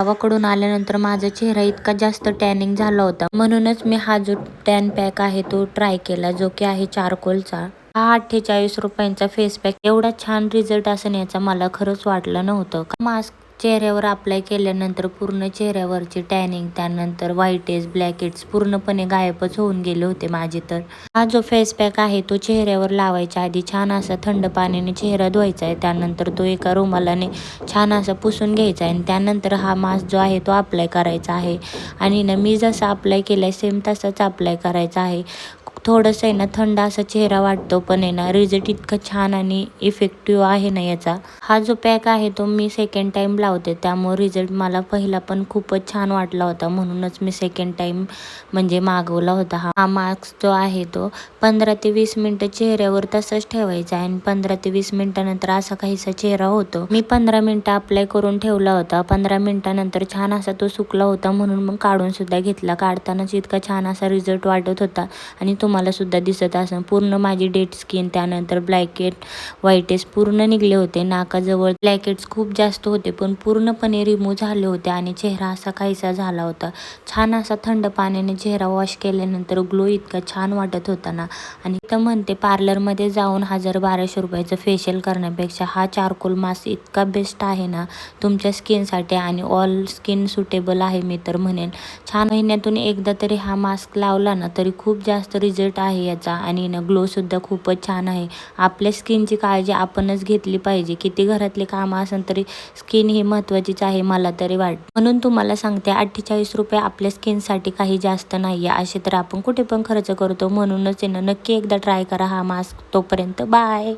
गावाकडून आल्यानंतर माझा चेहरा इतका जास्त टॅनिंग झाला होता, म्हणूनच मी हा जो टॅन पॅक आहे तो ट्राय केला, जो की आहे चारकोलचा. हा 48 रुपयांचा फेस पॅक एवढा छान रिझल्ट असेल याचा मला खरंच वाटलं नव्हतं. मास्क चेहऱ्यावर अप्लाय केल्यानंतर पूर्ण चेहऱ्यावरची टॅनिंग, त्यानंतर व्हाईटेज, ब्लॅकेट्स पूर्णपणे गायबच होऊन गेले होते माझे. तर हा जो फेस पॅक आहे तो चेहऱ्यावर लावायच्या आधी छान असा थंड पाण्याने चेहरा धुवायचा आहे. त्यानंतर तो एका रुमालाने छान असा पुसून घ्यायचा आहे आणि त्यानंतर हा मास्क जो आहे तो अप्लाय करायचा आहे. आणि ना मी जसा अप्लाय केलाय सेम तसाच अप्लाय करायचा आहे. थोडंसं आहे ना थंड असा चेहरा वाटतो, पण आहे ना रिझल्ट इतकं छान आणि इफेक्टिव्ह आहे ना याचा. हा जो पॅक आहे तो मी सेकंड टाइम लावते, त्यामुळे रिझल्ट मला पहिला पण खूपच छान वाटला होता, म्हणूनच मी सेकंड टाइम म्हणजे मागवला होता. हा मास्क जो आहे तो 15 ते 20 मिनिटं चेहऱ्यावर तसंच ठेवायचा आहे आणि 15 ते 20 मिनिटानंतर असा काहीसा चेहरा होतो. मी 15 मिनिटं अप्लाय करून ठेवला होता. 15 मिनिटानंतर छान असा तो सुकला होता, म्हणून मग काढून सुद्धा घेतला. काढतानाच इतका छान असा रिझल्ट वाटत होता आणि तुम्हाला सुद्धा दिसत असेल. पूर्ण माझी डेड स्किन, त्यानंतर ब्लॅकेट, व्हाईटेज पूर्ण निघले होते. नाकाजवळ ब्लॅकेट्स खूप जास्त होते पण पूर्णपणे रिमूव्ह झाले होते आणि चेहरा असा काहीसा झाला होता. छान असा थंड पाण्याने चेहरा वॉश केल्यानंतर ग्लो इतका छान वाटत होता ना. आणि तर म्हणते पार्लरमध्ये जाऊन 1000-1200 रुपयाचं फेशियल करण्यापेक्षा हा चारकोल मास्क इतका बेस्ट आहे ना तुमच्या स्किनसाठी आणि ऑल स्किन सुटेबल आहे मी तर म्हणेन. छान महिन्यातून एकदा तरी हा मास्क लावला ना तरी खूप जास्त रिझल्ट आहे याचा आणि ना ग्लोसुद्धा खूपच छान आहे. आपल्या स्किनची काळजी आपणच घेतली पाहिजे. किती घरातले कामं असेल तरी स्किन ही महत्त्वाचीच आहे मला तरी वाटतं. म्हणून तुम्हाला सांगते 48 रुपये आपल्या स्किनसाठी काही जास्त नाही आहे. असे तर आपण कुठे पण खर्च करतो, म्हणूनच आहे ना नक्की एकदा ट्राय करा हा मास्क. तोपर्यंत बाय.